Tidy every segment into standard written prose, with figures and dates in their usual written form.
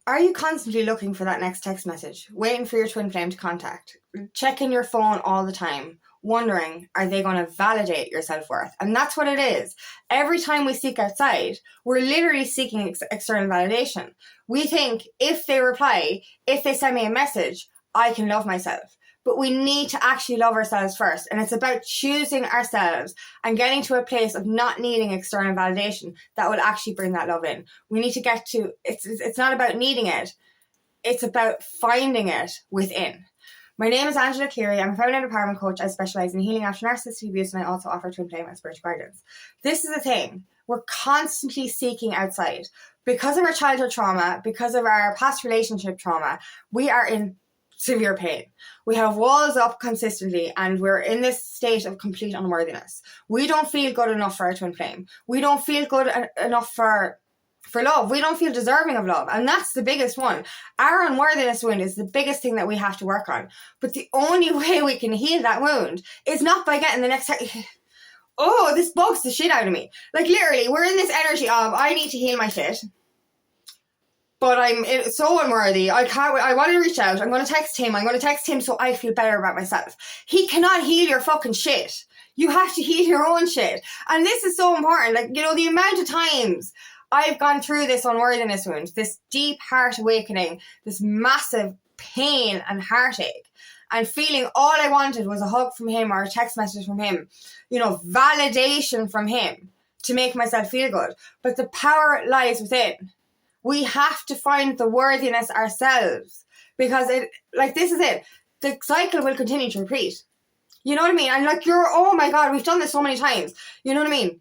Are you constantly looking for that next text message, waiting for your twin flame to contact, checking your phone all the time, wondering, are they going to validate your self-worth? And that's what it is. Every time we seek outside, we're literally seeking external validation. We think if they reply, if they send me a message, I can love myself. But we need to actually love ourselves first. And it's about choosing ourselves and getting to a place of not needing external validation that will actually bring that love in. We need to get to, it's not about needing it. It's about finding it within. My name is Angela Cleary. I'm a feminine empowerment coach. I specialize in healing after narcissistic abuse, and I also offer twin flame and spiritual guidance. This is the thing. We're constantly seeking outside. Because of our childhood trauma, because of our past relationship trauma, we are in severe pain. We have walls up consistently, and we're in this state of complete unworthiness. We don't feel good enough for our twin flame. We don't feel good enough for love. We don't feel deserving of love. And that's the biggest one. Our unworthiness wound is the biggest thing that we have to work on. But the only way we can heal that wound is not by getting the next oh, this bugs the shit out of me. Like, literally, we're in this energy of, I need to heal my shit. But I'm so unworthy. I want to reach out. I'm going to text him so I feel better about myself. He cannot heal your fucking shit. You have to heal your own shit. And this is so important. Like, the amount of times I've gone through this unworthiness wound, this deep heart awakening, this massive pain and heartache, and feeling all I wanted was a hug from him or a text message from him, validation from him to make myself feel good. But the power lies within. We have to find the worthiness ourselves, because this is it. The cycle will continue to repeat. You know what I mean? And oh my God, we've done this so many times. You know what I mean?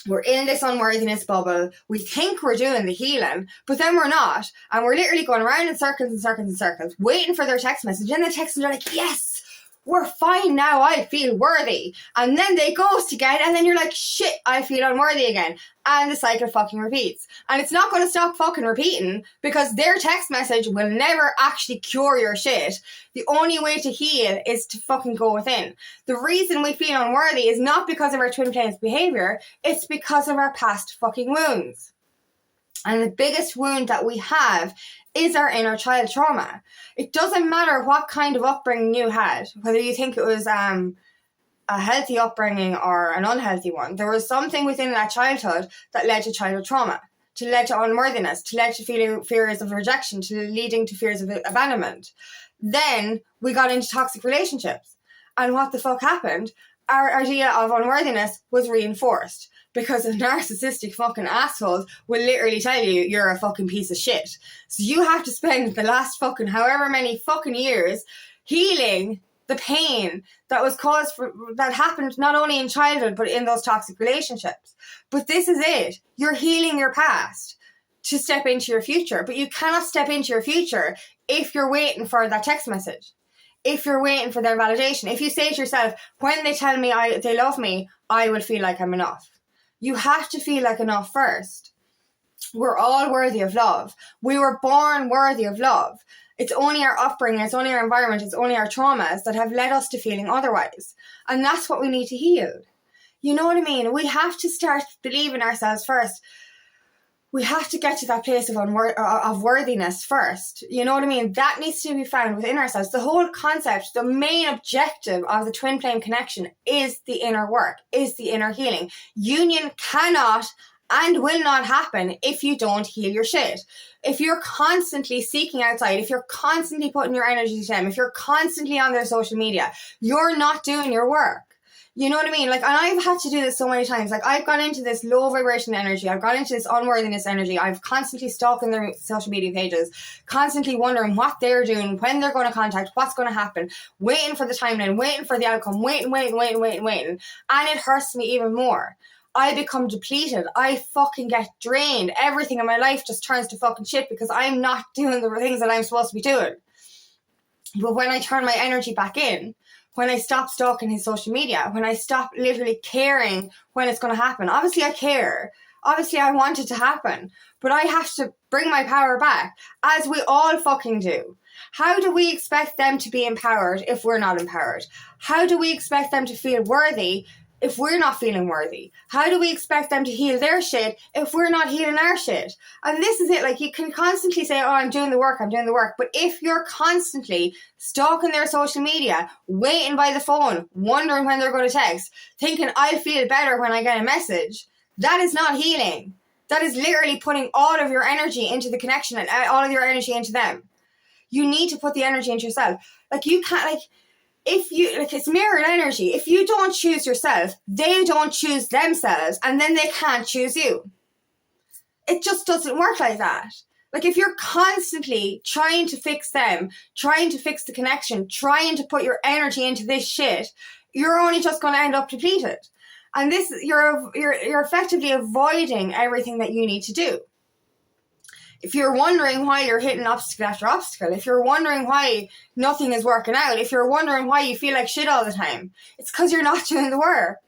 We're in this unworthiness bubble. We think we're doing the healing, but then we're not. And we're literally going around in circles and circles and circles, waiting for their text message. And the text message are like, yes, we're fine now. I feel worthy. And then they ghost again. And then you're like, shit, I feel unworthy again. And the cycle fucking repeats. And it's not going to stop fucking repeating, because their text message will never actually cure your shit. The only way to heal is to fucking go within. The reason we feel unworthy is not because of our twin flames behavior. It's because of our past fucking wounds. And the biggest wound that we have is our inner child trauma. It doesn't matter what kind of upbringing you had, whether you think it was a healthy upbringing or an unhealthy one. There was something within that childhood that led to childhood trauma, to led to unworthiness, to led to feeling fears of rejection, to leading to fears of abandonment. Then we got into toxic relationships. And what the fuck happened? Our idea of unworthiness was reinforced, because the narcissistic fucking assholes will literally tell you you're a fucking piece of shit. So you have to spend the last fucking however many fucking years healing the pain that was caused that happened not only in childhood but in those toxic relationships. But this is it. You're healing your past to step into your future. But you cannot step into your future if you're waiting for that text message. If you're waiting for their validation. If you say to yourself, when they tell me they love me, I will feel like I'm enough. You have to feel like enough first. We're all worthy of love. We were born worthy of love. It's only our upbringing, it's only our environment, it's only our traumas that have led us to feeling otherwise. And that's what we need to heal. You know what I mean? We have to start believing ourselves first. We have to get to that place of worthiness first. You know what I mean? That needs to be found within ourselves. The whole concept, the main objective of the twin flame connection is the inner work, is the inner healing. Union cannot and will not happen if you don't heal your shit. If you're constantly seeking outside, if you're constantly putting your energy to them, if you're constantly on their social media, you're not doing your work. You know what I mean? And I've had to do this so many times. I've gone into this low vibration energy. I've gone into this unworthiness energy. I've constantly stalking their social media pages, constantly wondering what they're doing, when they're going to contact, what's going to happen, waiting for the timeline, waiting for the outcome, waiting. And it hurts me even more. I become depleted. I fucking get drained. Everything in my life just turns to fucking shit because I'm not doing the things that I'm supposed to be doing. But when I turn my energy back in, when I stop stalking his social media, when I stop literally caring when it's going to happen. Obviously, I care. Obviously, I want it to happen. But I have to bring my power back, as we all fucking do. How do we expect them to be empowered if we're not empowered? How do we expect them to feel worthy if we're not feeling worthy? How do we expect them to heal their shit if we're not healing our shit? And this is it. Like, you can constantly say, oh, I'm doing the work. But if you're constantly stalking their social media, waiting by the phone, wondering when they're going to text, thinking I'll feel better when I get a message, that is not healing. That is literally putting all of your energy into the connection and all of your energy into them. You need to put the energy into yourself. Like, you can't, like, if you, like, it's mirrored energy. If you don't choose yourself, they don't choose themselves, and then they can't choose you. It just doesn't work like that. Like, if you're constantly trying to fix them, trying to fix the connection, trying to put your energy into this shit, you're only just going to end up depleted. And this, you're effectively avoiding everything that you need to do. If you're wondering why you're hitting obstacle after obstacle, if you're wondering why nothing is working out, if you're wondering why you feel like shit all the time, it's because you're not doing the work.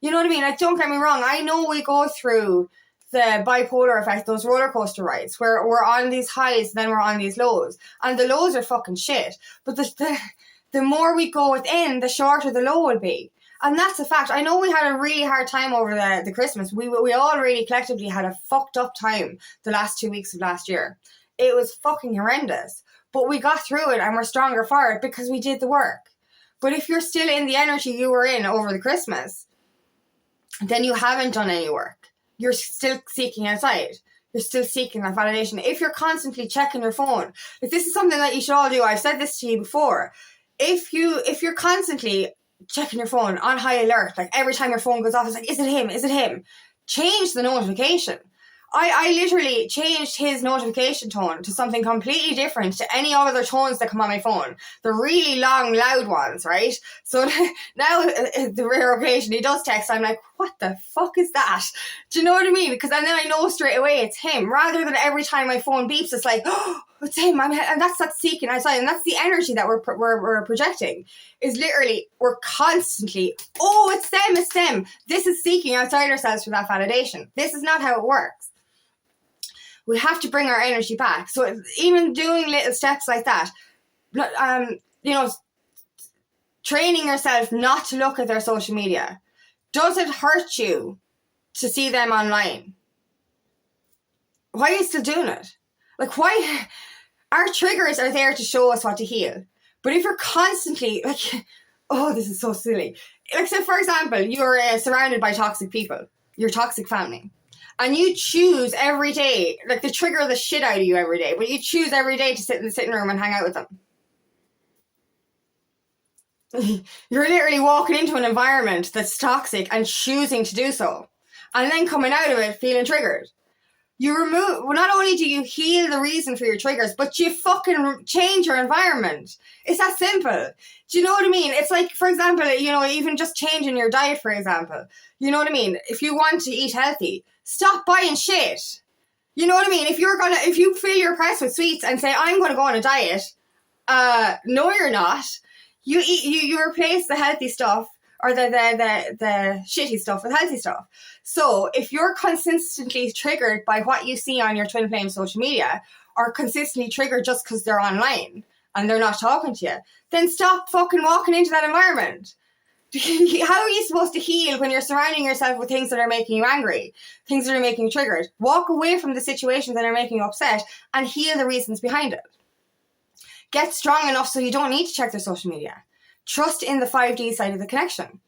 You know what I mean? Like, don't get me wrong. I know we go through the bipolar effect, those roller coaster rides, where we're on these highs, and then we're on these lows. And the lows are fucking shit. But the more we go within, the shorter the low will be. And that's a fact. I know we had a really hard time over the Christmas. We all really collectively had a fucked up time the last 2 weeks of last year. It was fucking horrendous. But we got through it and we're stronger for it because we did the work. But if you're still in the energy you were in over the Christmas, then you haven't done any work. You're still seeking outside. You're still seeking that validation. If you're constantly checking your phone, like, this is something that you should all do. I've said this to you before. If you're constantly checking your phone on high alert, like, every time your phone goes off, it's like, is it him? Change the notification. I literally changed his notification tone to something completely different to any other tones that come on my phone. The really long, loud ones, right? So now, the rare occasion he does text, I'm like, what the fuck is that? Do you know what I mean? Because, and then I know straight away it's him, rather than every time my phone beeps, it's like, oh, it's him. And that's that seeking outside, and that's the energy that we're projecting. Is literally, we're constantly, oh, it's them. This is seeking outside ourselves for that validation. This is not how it works. We have to bring our energy back. So even doing little steps like that, training yourself not to look at their social media. Does it hurt you to see them online? Why are you still doing it? Like, why? Our triggers are there to show us what to heal. But if you're constantly, like, oh, this is so silly. Like, so for example, you're surrounded by toxic people, your toxic family. And you choose every day, like, they trigger the shit out of you every day, but you choose every day to sit in the sitting room and hang out with them. You're literally walking into an environment that's toxic and choosing to do so. And then coming out of it feeling triggered. Not only do you heal the reason for your triggers, but you fucking change your environment. It's that simple. Do you know what I mean? It's like, for example, even just changing your diet, for example. You know what I mean? If you want to eat healthy, stop buying shit. You know what I mean? If you fill your press with sweets and say, I'm going to go on a diet, no, you're not. You replace the healthy stuff or the shitty stuff with healthy stuff. So if you're consistently triggered by what you see on your twin flame social media, or consistently triggered just because they're online and they're not talking to you, then stop fucking walking into that environment. How are you supposed to heal when you're surrounding yourself with things that are making you angry, things that are making you triggered? Walk away from the situations that are making you upset and heal the reasons behind it. Get strong enough so you don't need to check their social media. Trust in the 5D side of the connection.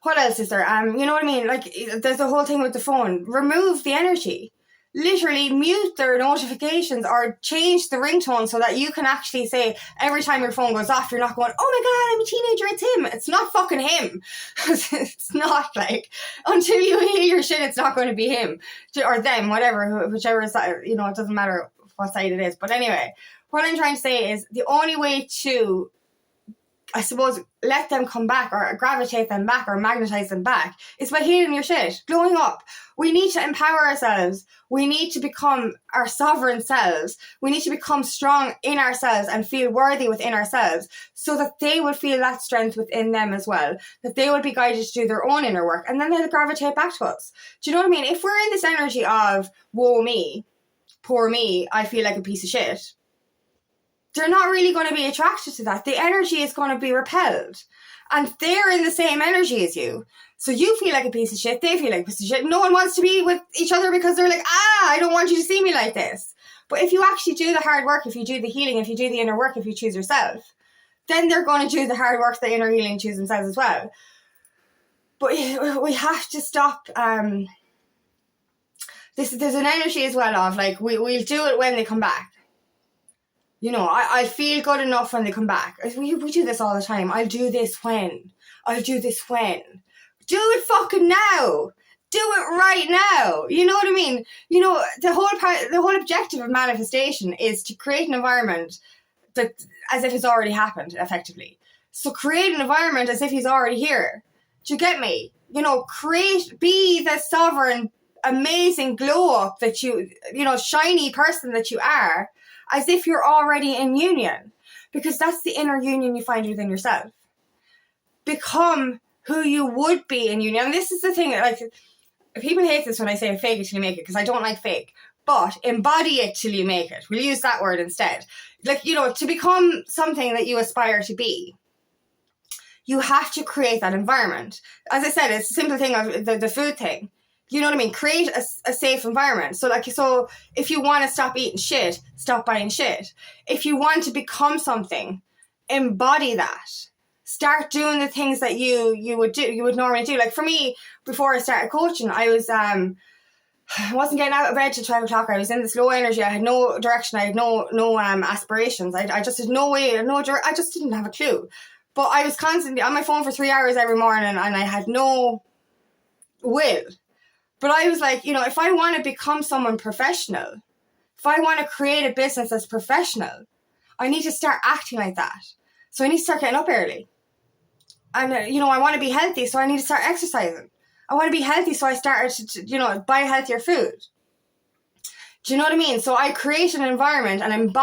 What else is there? You know what I mean? Like, there's the whole thing with the phone. Remove the energy. Literally mute their notifications or change the ringtone so that you can actually say, every time your phone goes off, you're not going, oh my God, I'm a teenager, it's him. It's not fucking him. It's not, like, until you hear your shit, it's not going to be him or them, whatever, whichever side, it doesn't matter what side it is. But anyway, what I'm trying to say is the only way to, I suppose, let them come back or gravitate them back or magnetize them back is by healing your shit, glowing up. We need to empower ourselves. We need to become our sovereign selves. We need to become strong in ourselves and feel worthy within ourselves so that they will feel that strength within them as well, that they will be guided to do their own inner work, and then they'll gravitate back to us. Do you know what I mean? If we're in this energy of, woe me, poor me, I feel like a piece of shit, they're not really going to be attracted to that. The energy is going to be repelled. And they're in the same energy as you. So you feel like a piece of shit, they feel like a piece of shit. No one wants to be with each other because they're like, I don't want you to see me like this. But if you actually do the hard work, if you do the healing, if you do the inner work, if you choose yourself, then they're going to do the hard work, the inner healing, and choose themselves as well. But we have to stop. There's an energy as well of like, we'll do it when they come back. You know, I feel good enough when they come back. We do this all the time. I'll do this when. I'll do this when. Do it fucking now. Do it right now. You know what I mean? You know, the whole objective of manifestation is to create an environment that as if it's already happened, effectively. So create an environment as if he's already here. Do you get me? You know, be the sovereign, amazing glow up that you know, shiny person that you are, as if you're already in union. Because that's the inner union you find within yourself. Become who you would be in union. And this is the thing, like, people hate this when I say fake it till you make it, because I don't like fake. But embody it till you make it. We'll use that word instead. Like, you know, to become something that you aspire to be, you have to create that environment. As I said, it's a simple thing of the food thing. You know what I mean? Create a safe environment. So if you want to stop eating shit, stop buying shit. If you want to become something, embody that. Start doing the things that you would normally do. Like for me, before I started coaching, I wasn't getting out of bed till 12 o'clock. I was in this low energy. I had no direction. I had no aspirations. I just had no way, I just didn't have a clue. But I was constantly on my phone for 3 hours every morning, and I had no will. But I was like, you know, if I want to become someone professional, if I want to create a business that's professional, I need to start acting like that. So I need to start getting up early. And, you know, I want to be healthy, so I need to start exercising. I want to be healthy, so I started to, you know, buy healthier food. Do you know what I mean? So I created an environment and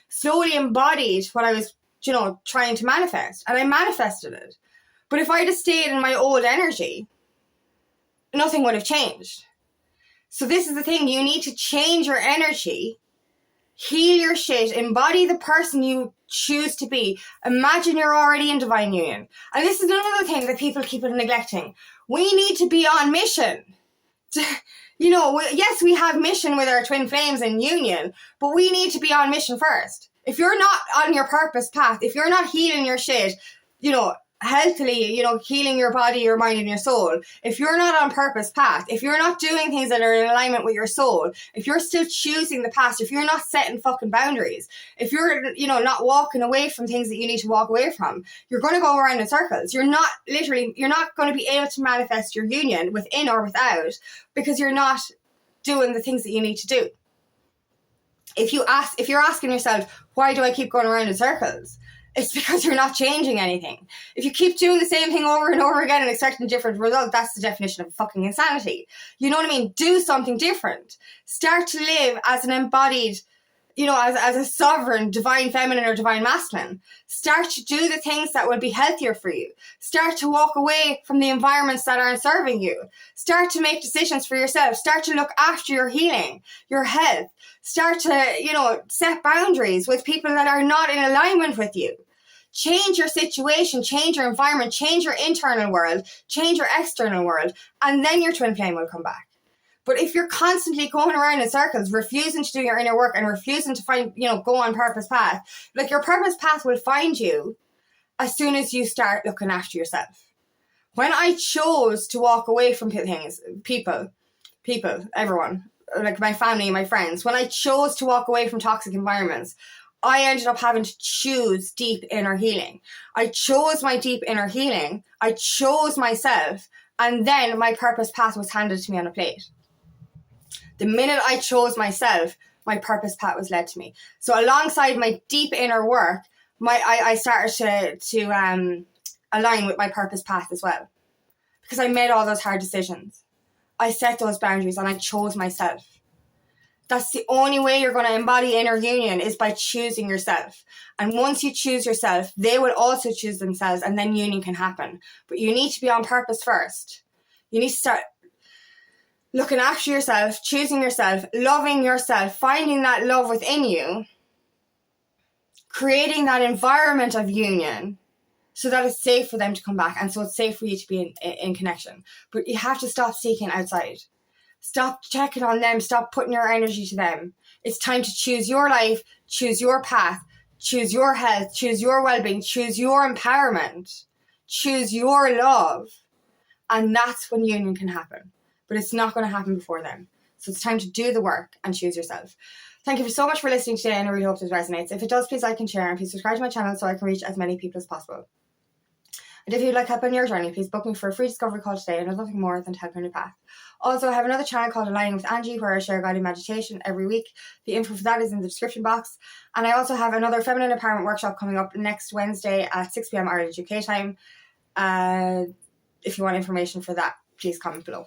slowly embodied what I was, you know, trying to manifest. And I manifested it. But if I just stayed in my old energy, nothing would have changed. So this is the thing. You need to change your energy, heal your shit, embody the person you choose to be. Imagine you're already in divine union. And this is another thing that people keep neglecting. We need to be on mission. You know, yes, we have mission with our twin flames in union, but we need to be on mission first. If you're not on your purpose path, if you're not healing your shit, you know, healthily, you know, healing your body, your mind, and your soul, if you're not on purpose path, if you're not doing things that are in alignment with your soul, if you're still choosing the past, if you're not setting fucking boundaries, if you're, you know, not walking away from things that you need to walk away from, you're going to go around in circles. You're not going to be able to manifest your union within or without, because you're not doing the things that you need to do. If you're asking yourself, why do I keep going around in circles? It's because you're not changing anything. If you keep doing the same thing over and over again and expecting a different result, that's the definition of fucking insanity. You know what I mean? Do something different. Start to live as an embodied, you know, as a sovereign, divine feminine or divine masculine. Start to do the things that will be healthier for you. Start to walk away from the environments that aren't serving you. Start to make decisions for yourself. Start to look after your healing, your health. Start to, you know, set boundaries with people that are not in alignment with you. Change your situation, change your environment, change your internal world, change your external world, and then your twin flame will come back. But if you're constantly going around in circles, refusing to do your inner work and refusing to find, you know, go on purpose path, like your purpose path will find you as soon as you start looking after yourself. When I chose to walk away from things, people, everyone, like my family, my friends, when I chose to walk away from toxic environments, I ended up having to choose deep inner healing. I chose my deep inner healing. I chose myself. And then my purpose path was handed to me on a plate. The minute I chose myself, my purpose path was led to me. So alongside my deep inner work, I started to align with my purpose path as well. Because I made all those hard decisions. I set those boundaries and I chose myself. That's the only way you're going to embody inner union, is by choosing yourself. And once you choose yourself, they will also choose themselves, and then union can happen. But you need to be on purpose first. You need to start looking after yourself, choosing yourself, loving yourself, finding that love within you, creating that environment of union so that it's safe for them to come back and so it's safe for you to be in connection. But you have to stop seeking outside. Stop checking on them. Stop putting your energy to them. It's time to choose your life, choose your path, choose your health, choose your well-being, choose your empowerment, choose your love. And that's when union can happen. But it's not going to happen before then. So it's time to do the work and choose yourself. Thank you so much for listening today, and I really hope this resonates. If it does, please like and share, and please subscribe to my channel so I can reach as many people as possible. And if you'd like help on your journey, please book me for a free discovery call today, and there's nothing more than to help you on your path. Also, I have another channel called Aligning with Angie where I share guided meditation every week. The info for that is in the description box. And I also have another feminine empowerment workshop coming up next Wednesday at 6 p.m. Ireland UK time. If you want information for that, please comment below.